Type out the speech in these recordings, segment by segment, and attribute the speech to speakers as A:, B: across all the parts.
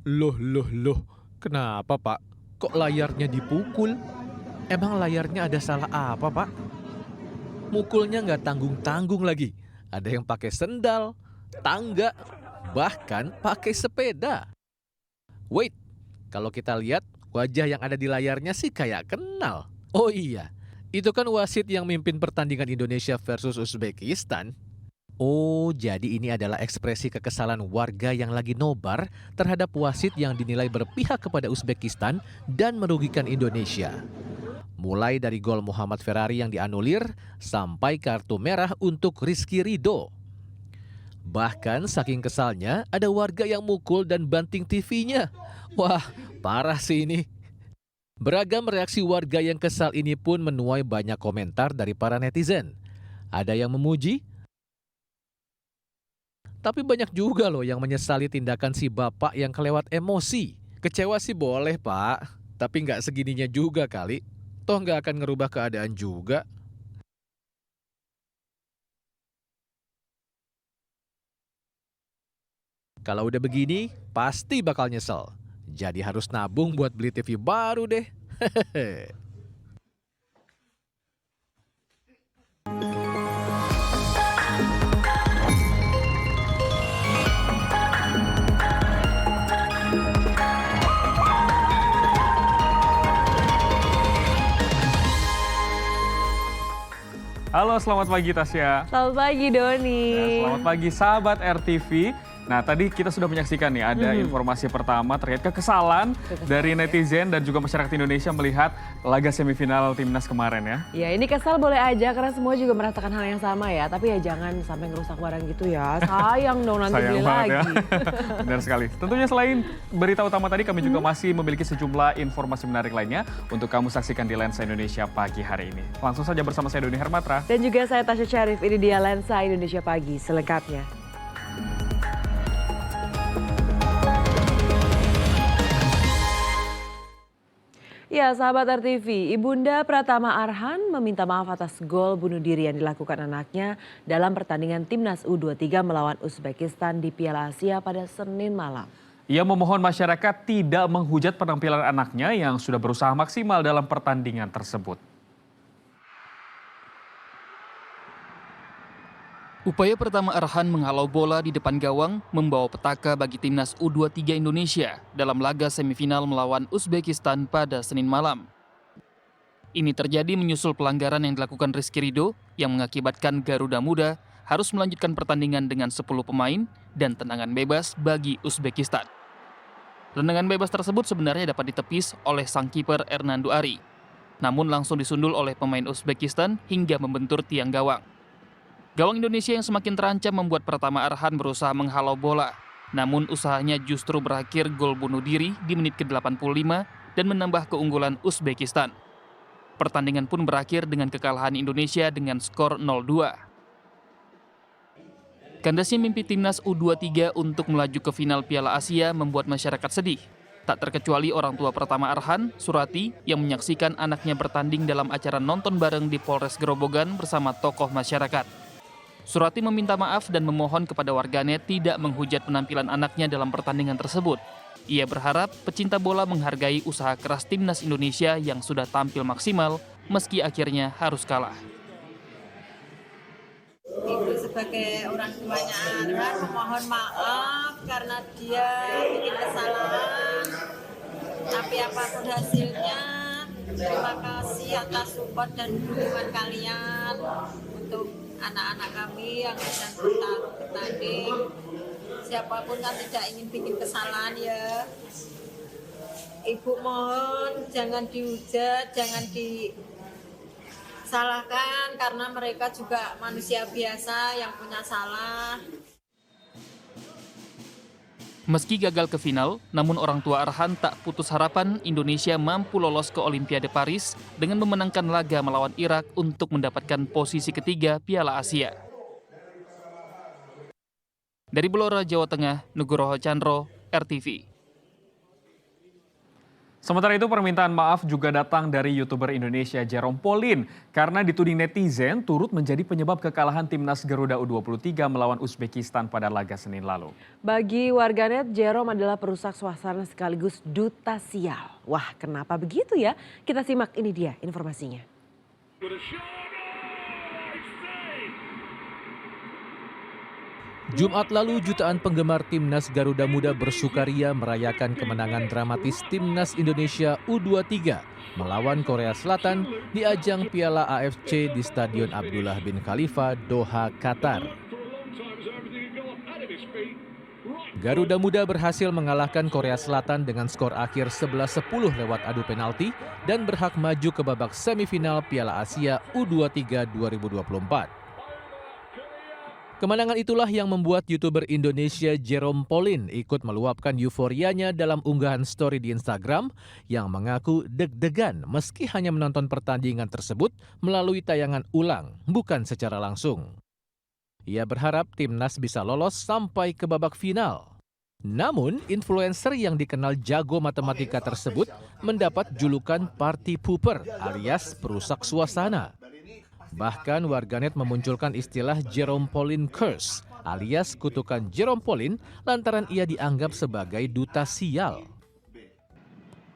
A: Loh, kenapa Pak? Kok layarnya dipukul? Emang layarnya ada salah apa Pak? Mukulnya nggak tanggung-tanggung lagi. Ada yang pakai sendal, tangga, bahkan pakai sepeda. Wait, kalau kita lihat wajah yang ada di layarnya sih kayak kenal. Oh iya, itu kan wasit yang mimpin pertandingan Indonesia versus Uzbekistan. Oh, jadi ini adalah ekspresi kekesalan warga yang lagi nobar terhadap wasit yang dinilai berpihak kepada Uzbekistan dan merugikan Indonesia. Mulai dari gol Muhammad Ferrari yang dianulir sampai kartu merah untuk Rizky Ridho. Bahkan saking kesalnya ada warga yang mukul dan banting TV-nya. Wah, parah sih ini. Beragam reaksi warga yang kesal ini pun menuai banyak komentar dari para netizen. Ada yang memuji, tapi banyak juga loh yang menyesali tindakan si bapak yang kelewat emosi. Kecewa sih boleh Pak, tapi nggak segininya juga kali. Toh nggak akan ngerubah keadaan juga. Kalau udah begini, pasti bakal nyesel. Jadi harus nabung buat beli TV baru deh. Hehehe.
B: Halo, selamat pagi Tasya.
C: Selamat pagi Doni.
B: Ya, selamat pagi sahabat RTV. Nah, tadi kita sudah menyaksikan nih ada informasi pertama terkait kekesalan dari netizen dan juga masyarakat Indonesia melihat laga semifinal Timnas kemarin ya.
C: Ya ini kesal boleh aja karena semua juga merasakan hal yang sama ya. Tapi ya jangan sampai ngerusak barang gitu ya. Sayang dong nanti
B: Sayang
C: beli
B: banget
C: lagi.
B: ya. Benar sekali. Tentunya selain berita utama tadi kami juga masih memiliki sejumlah informasi menarik lainnya untuk kamu saksikan di Lensa Indonesia pagi hari ini. Langsung saja bersama saya Doni Hermatra.
C: Dan juga saya Tasya Syarif, ini dia Lensa Indonesia Pagi selengkapnya. Ya, sahabat RTV, Ibunda Pratama Arhan meminta maaf atas gol bunuh diri yang dilakukan anaknya dalam pertandingan Timnas U23 melawan Uzbekistan di Piala Asia pada Senin malam.
B: Ia memohon masyarakat tidak menghujat penampilan anaknya yang sudah berusaha maksimal dalam pertandingan tersebut.
D: Upaya pertama Arhan menghalau bola di depan gawang membawa petaka bagi timnas U23 Indonesia dalam laga semifinal melawan Uzbekistan pada Senin malam. Ini terjadi menyusul pelanggaran yang dilakukan Rizky Ridho yang mengakibatkan Garuda Muda harus melanjutkan pertandingan dengan 10 pemain dan tendangan bebas bagi Uzbekistan. Tendangan bebas tersebut sebenarnya dapat ditepis oleh sang kiper Hernando Ari, namun langsung disundul oleh pemain Uzbekistan hingga membentur tiang gawang. Gawang Indonesia yang semakin terancam membuat Pratama Arhan berusaha menghalau bola. Namun usahanya justru berakhir gol bunuh diri di menit ke-85 dan menambah keunggulan Uzbekistan. Pertandingan pun berakhir dengan kekalahan Indonesia dengan skor 0-2. Kandasnya mimpi timnas U23 untuk melaju ke final Piala Asia membuat masyarakat sedih. Tak terkecuali orang tua Pratama Arhan, Surati, yang menyaksikan anaknya bertanding dalam acara nonton bareng di Polres Grobogan bersama tokoh masyarakat. Surati meminta maaf dan memohon kepada warganet tidak menghujat penampilan anaknya dalam pertandingan tersebut. Ia berharap pecinta bola menghargai usaha keras timnas Indonesia yang sudah tampil maksimal meski akhirnya harus kalah.
E: Ibu sebagai orang tuanya Arhan memohon maaf karena dia bikin kesalahan. Tapi apapun hasilnya, terima kasih atas support dan dukungan kalian untuk anak-anak kami yang sedang bertanding. Siapapun kan tidak ingin bikin kesalahan ya. Ibu mohon jangan dihujat, jangan disalahkan karena mereka juga manusia biasa yang punya salah.
D: Meski gagal ke final, namun orang tua Arhan tak putus harapan Indonesia mampu lolos ke Olimpiade Paris dengan memenangkan laga melawan Irak untuk mendapatkan posisi ketiga Piala Asia. Dari Blora, Jawa Tengah, Nugroho Chandro, RTV.
B: Sementara itu permintaan maaf juga datang dari YouTuber Indonesia Jerome Pauline karena dituding netizen turut menjadi penyebab kekalahan timnas Garuda U23 melawan Uzbekistan pada laga Senin lalu.
C: Bagi warganet, Jerome adalah perusak suasana sekaligus duta sial. Wah, kenapa begitu ya? Kita simak, ini dia informasinya.
A: Jumat lalu, jutaan penggemar timnas Garuda Muda bersukaria merayakan kemenangan dramatis timnas Indonesia U23 melawan Korea Selatan di ajang Piala AFC di Stadion Abdullah bin Khalifa, Doha, Qatar. Garuda Muda berhasil mengalahkan Korea Selatan dengan skor akhir 11-10 lewat adu penalti dan berhak maju ke babak semifinal Piala Asia U23 2024. Kemenangan itulah yang membuat YouTuber Indonesia Jerome Pauline ikut meluapkan euforianya dalam unggahan story di Instagram yang mengaku deg-degan meski hanya menonton pertandingan tersebut melalui tayangan ulang, bukan secara langsung. Ia berharap timnas bisa lolos sampai ke babak final. Namun, influencer yang dikenal jago matematika tersebut mendapat julukan party pooper alias perusak suasana. Bahkan warganet memunculkan istilah Jerome Pauline curse alias kutukan Jerome Pauline lantaran ia dianggap sebagai duta sial.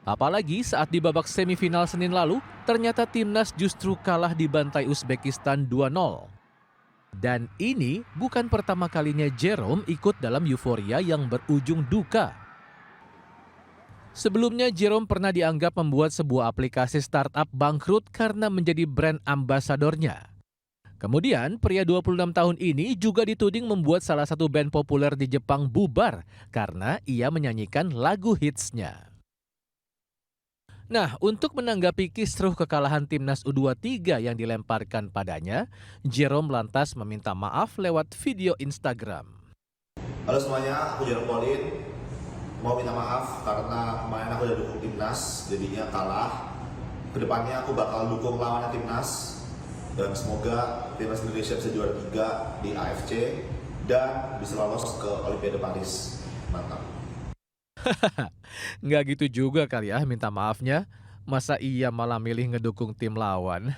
A: Apalagi saat di babak semifinal Senin lalu, ternyata timnas justru kalah dibantai Uzbekistan 2-0. Dan ini bukan pertama kalinya Jerome ikut dalam euforia yang berujung duka. Sebelumnya, Jerome pernah dianggap membuat sebuah aplikasi startup bangkrut karena menjadi brand ambasadornya. Kemudian, pria 26 tahun ini juga dituding membuat salah satu band populer di Jepang bubar karena ia menyanyikan lagu hitsnya. Nah, untuk menanggapi kisruh kekalahan timnas U23 yang dilemparkan padanya, Jerome lantas meminta maaf lewat video Instagram.
F: Halo semuanya, aku Jerome Pauline. Mau minta maaf karena kemarin aku udah dukung timnas, jadinya kalah. Kedepannya aku bakal dukung lawannya timnas dan semoga timnas Indonesia bisa juara 3 di AFC dan bisa lolos ke Olimpiade Paris. Mantap.
A: Nggak gitu juga kali ya minta maafnya. Masa iya malah milih ngedukung tim lawan?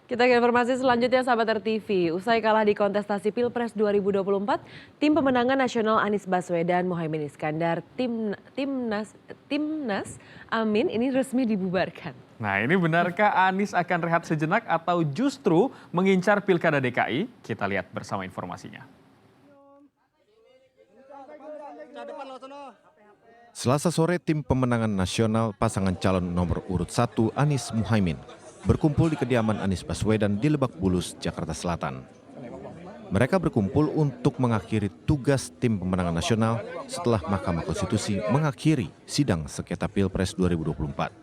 C: Kita ke informasi selanjutnya, sahabat RTV. Usai kalah di kontestasi Pilpres 2024, tim pemenangan nasional Anies Baswedan, Muhaimin Iskandar, Timnas Amin ini resmi dibubarkan.
B: Nah, ini benarkah Anies akan rehat sejenak atau justru mengincar Pilkada DKI? Kita lihat bersama informasinya.
G: Selasa sore, tim pemenangan nasional pasangan calon nomor urut 1 Anies Muhaimin berkumpul di kediaman Anies Baswedan di Lebak Bulus, Jakarta Selatan. Mereka berkumpul untuk mengakhiri tugas tim pemenangan nasional setelah Mahkamah Konstitusi mengakhiri sidang sengketa Pilpres 2024.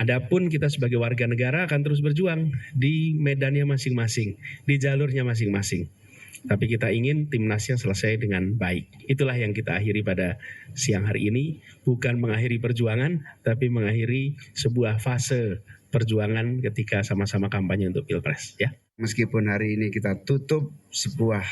H: Adapun kita sebagai warga negara akan terus berjuang di medannya masing-masing, di jalurnya masing-masing. Tapi kita ingin timnasnya selesai dengan baik. Itulah yang kita akhiri pada siang hari ini. Bukan mengakhiri perjuangan, tapi mengakhiri sebuah fase perjuangan ketika sama-sama kampanye untuk Pilpres. Ya.
I: Meskipun hari ini kita tutup sebuah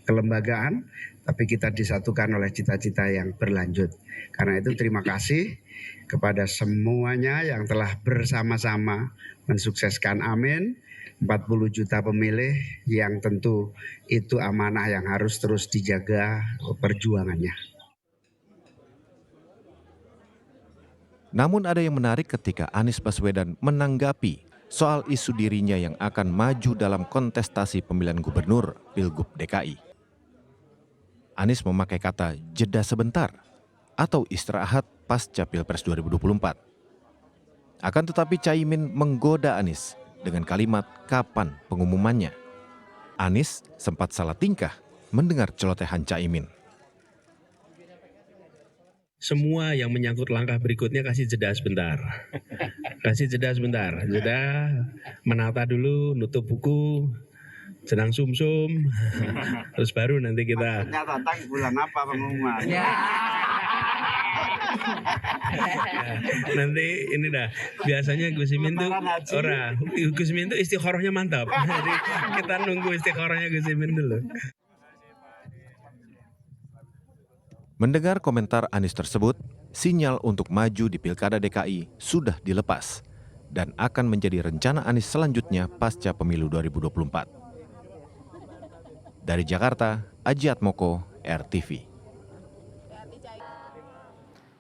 I: kelembagaan, tapi kita disatukan oleh cita-cita yang berlanjut. Karena itu terima kasih kepada semuanya yang telah bersama-sama mensukseskan Amin. 40 juta pemilih yang tentu itu amanah yang harus terus dijaga perjuangannya.
G: Namun ada yang menarik ketika Anies Baswedan menanggapi soal isu dirinya yang akan maju dalam kontestasi pemilihan gubernur Pilgub DKI. Anies memakai kata jeda sebentar atau istirahat pasca Pilpres 2024. Akan tetapi Caimin menggoda Anies dengan kalimat kapan pengumumannya. Anies sempat salah tingkah mendengar celotehan Caimin.
H: Semua yang menyangkut langkah berikutnya kasih jeda sebentar. Kasih jeda sebentar. Jeda, menata dulu, nutup buku, senang sumsum, terus baru nanti kita.
I: Maksudnya datang bulan apa pengumuman?
H: Nanti ini dah, biasanya Gus Imin tuh Gus Imin tuh istikharahnya mantap. Jadi kita nunggu istikharahnya Gus Imin dulu.
G: Mendengar komentar Anies tersebut, sinyal untuk maju di Pilkada DKI sudah dilepas dan akan menjadi rencana Anies selanjutnya pasca pemilu 2024. Dari Jakarta, Aji Atmoko, RTV.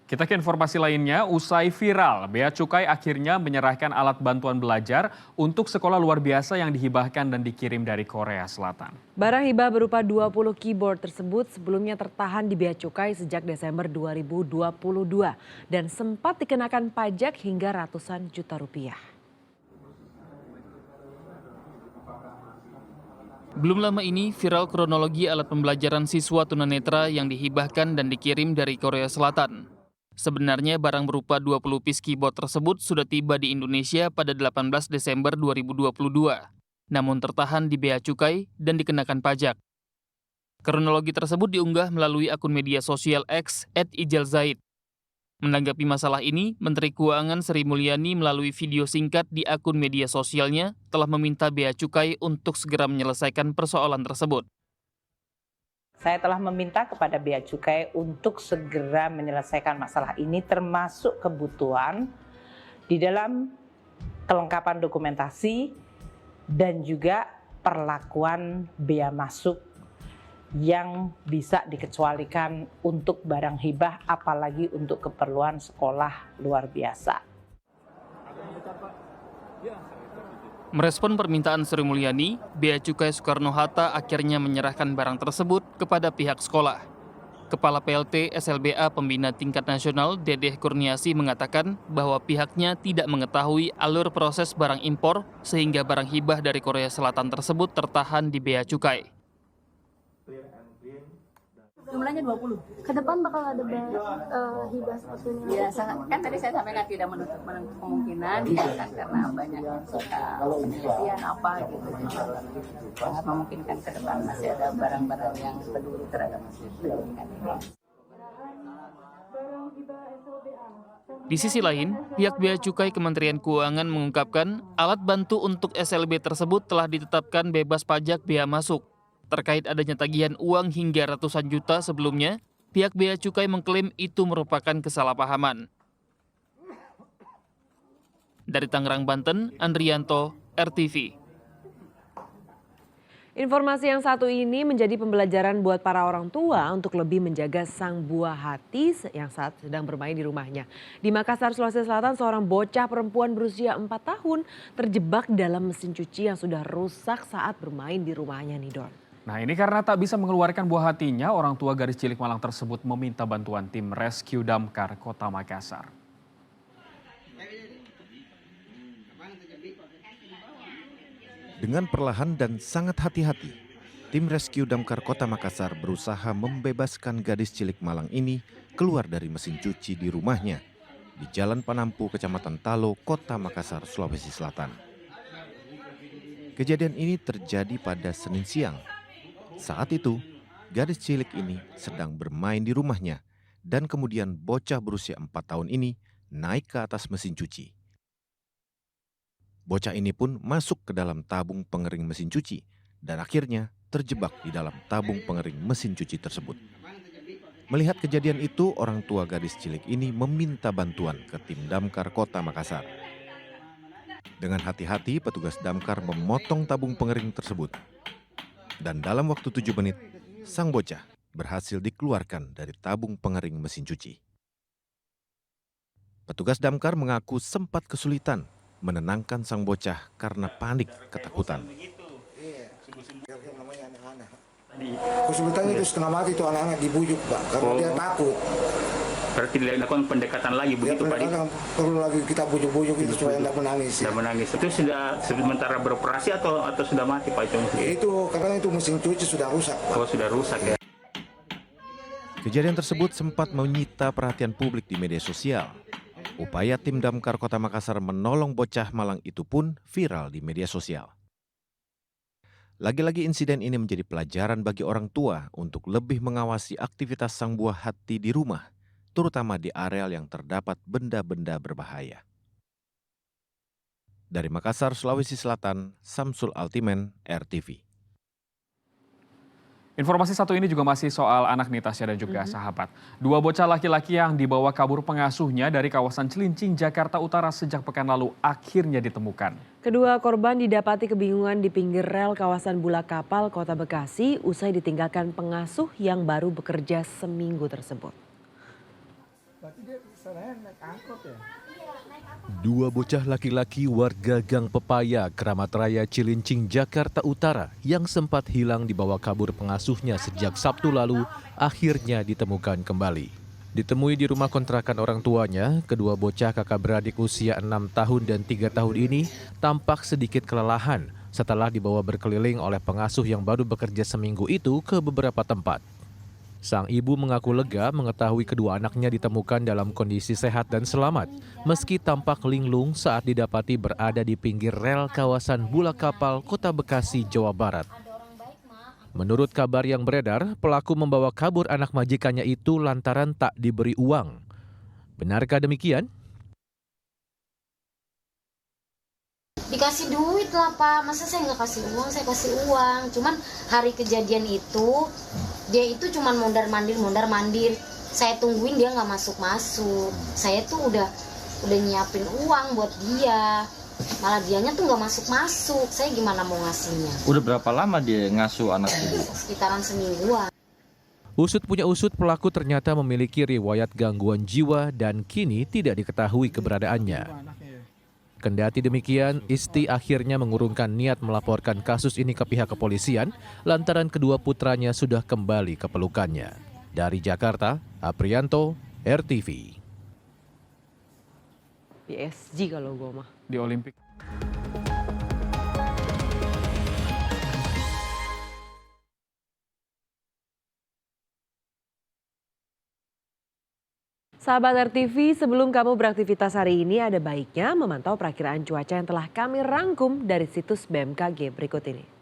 B: Kita ke informasi lainnya, usai viral, Bea Cukai akhirnya menyerahkan alat bantuan belajar untuk sekolah luar biasa yang dihibahkan dan dikirim dari Korea Selatan.
C: Barang hibah berupa 20 keyboard tersebut sebelumnya tertahan di Bea Cukai sejak Desember 2022 dan sempat dikenakan pajak hingga ratusan juta rupiah.
D: Belum lama ini viral kronologi alat pembelajaran siswa tunanetra yang dihibahkan dan dikirim dari Korea Selatan. Sebenarnya barang berupa 20 piece keyboard tersebut sudah tiba di Indonesia pada 18 Desember 2022, namun tertahan di Bea Cukai dan dikenakan pajak. Kronologi tersebut diunggah melalui akun media sosial X @ijalzaid. Menanggapi masalah ini, Menteri Keuangan Sri Mulyani melalui video singkat di akun media sosialnya telah meminta Bea Cukai untuk segera menyelesaikan persoalan tersebut.
J: Saya telah meminta kepada Bea Cukai untuk segera menyelesaikan masalah ini, termasuk kebutuhan di dalam kelengkapan dokumentasi dan juga perlakuan bea masuk yang bisa dikecualikan untuk barang hibah, apalagi untuk keperluan sekolah luar biasa.
D: Merespon permintaan Sri Mulyani, Bea Cukai Soekarno-Hatta akhirnya menyerahkan barang tersebut kepada pihak sekolah. Kepala PLT SLBA Pembina Tingkat Nasional Dedeh Kurniasi mengatakan bahwa pihaknya tidak mengetahui alur proses barang impor sehingga barang hibah dari Korea Selatan tersebut tertahan di Bea Cukai.
K: Jumlahnya 20. Ke depan bakal ada hibah seperti ini? Ya, kan tadi saya sampaikan tidak menutup kemungkinan, ya kan, karena banyak yang suka penelitian apa gitu. Sangat memungkinkan ke depan masih ada barang-barang yang peduli terhadap pendidikan ini.
D: Di sisi lain, pihak Bea Cukai Kementerian Keuangan mengungkapkan alat bantu untuk SLB tersebut telah ditetapkan bebas pajak bea masuk. Terkait adanya tagihan uang hingga ratusan juta sebelumnya, pihak Bea Cukai mengklaim itu merupakan kesalahpahaman. Dari Tangerang, Banten, Andrianto, RTV.
C: Informasi yang satu ini menjadi pembelajaran buat para orang tua untuk lebih menjaga sang buah hati yang saat sedang bermain di rumahnya. Di Makassar, Sulawesi Selatan, seorang bocah perempuan berusia 4 tahun terjebak dalam mesin cuci yang sudah rusak saat bermain di rumahnya, Nidon.
B: Nah, ini karena tak bisa mengeluarkan buah hatinya, orang tua gadis cilik Malang tersebut meminta bantuan tim Rescue Damkar Kota Makassar.
G: Dengan perlahan dan sangat hati-hati, tim Rescue Damkar Kota Makassar berusaha membebaskan gadis cilik Malang ini keluar dari mesin cuci di rumahnya di Jalan Panampu, Kecamatan Talo, Kota Makassar, Sulawesi Selatan. Kejadian ini terjadi pada Senin siang. Saat itu, gadis cilik ini sedang bermain di rumahnya dan kemudian bocah berusia 4 tahun ini naik ke atas mesin cuci. Bocah ini pun masuk ke dalam tabung pengering mesin cuci dan akhirnya terjebak di dalam tabung pengering mesin cuci tersebut. Melihat kejadian itu, orang tua gadis cilik ini meminta bantuan ke tim Damkar Kota Makassar. Dengan hati-hati, petugas damkar memotong tabung pengering tersebut. Dan dalam waktu 7 menit, sang bocah berhasil dikeluarkan dari tabung pengering mesin cuci. Petugas damkar mengaku sempat kesulitan menenangkan sang bocah karena panik ketakutan.
L: Kesulitannya itu setengah mati itu anak-anak dibujuk, Pak, karena dia takut.
M: Berarti dilakukan pendekatan lagi begitu, Pak?
L: Perlu lagi kita bujuk-bujuk itu supaya tidak menangis.
M: Tidak menangis. Itu sudah sementara beroperasi atau sudah mati, Pak?
L: Itu karena itu mesin cuci sudah rusak, Pak.
M: Oh, sudah rusak ya.
G: Kejadian tersebut sempat menyita perhatian publik di media sosial. Upaya tim Damkar Kota Makassar menolong bocah Malang itu pun viral di media sosial. Lagi-lagi insiden ini menjadi pelajaran bagi orang tua untuk lebih mengawasi aktivitas sang buah hati di rumah, terutama di areal yang terdapat benda-benda berbahaya. Dari Makassar, Sulawesi Selatan, Samsul Altimen, RTV.
B: Informasi satu ini juga masih soal anak nih Tasya dan juga sahabat. 2 bocah laki-laki yang dibawa kabur pengasuhnya dari kawasan Cilincing, Jakarta Utara sejak pekan lalu akhirnya ditemukan.
C: Kedua korban didapati kebingungan di pinggir rel kawasan Bulak Kapal, Kota Bekasi usai ditinggalkan pengasuh yang baru bekerja seminggu tersebut.
A: Dua bocah laki-laki warga Gang Pepaya, Keramat Raya, Cilincing, Jakarta Utara yang sempat hilang dibawa kabur pengasuhnya sejak Sabtu lalu akhirnya ditemukan kembali. Ditemui di rumah kontrakan orang tuanya, kedua bocah kakak beradik usia 6 tahun dan 3 tahun ini tampak sedikit kelelahan setelah dibawa berkeliling oleh pengasuh yang baru bekerja seminggu itu ke beberapa tempat. Sang ibu mengaku lega mengetahui kedua anaknya ditemukan dalam kondisi sehat dan selamat, meski tampak linglung saat didapati berada di pinggir rel kawasan Bulak Kapal, Kota Bekasi, Jawa Barat. Menurut kabar yang beredar, pelaku membawa kabur anak majikannya itu lantaran tak diberi uang. Benarkah demikian?
N: Dikasih duit lah Pak, masa saya nggak kasih uang, saya kasih uang. Cuman hari kejadian itu, dia itu cuman mondar-mandir. Saya tungguin dia nggak masuk-masuk. Saya tuh udah nyiapin uang buat dia. Malah dianya tuh nggak masuk-masuk. Saya gimana mau ngasihnya?
O: Udah berapa lama dia ngasuh anak itu?
N: Sekitaran semingguan.
A: Usut punya usut, pelaku ternyata memiliki riwayat gangguan jiwa dan kini tidak diketahui keberadaannya. Kendati demikian, Isti akhirnya mengurungkan niat melaporkan kasus ini ke pihak kepolisian lantaran kedua putranya sudah kembali ke pelukannya. Dari Jakarta, Aprianto, RTV.
C: PSG kalau gue mah.
B: Di Olimpik.
C: Sahabat RTV, sebelum kamu beraktivitas hari ini ada baiknya memantau perakiraan cuaca yang telah kami rangkum dari situs BMKG berikut ini.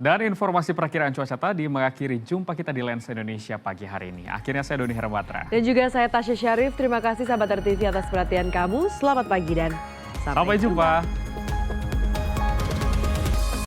B: Dan informasi perakiraan cuaca tadi mengakhiri jumpa kita di Lensa Indonesia pagi hari ini. Akhirnya saya Doni Hermawatra.
C: Dan juga saya Tasya Syarif. Terima kasih sahabat RTV atas perhatian kamu. Selamat pagi dan
B: sampai jumpa.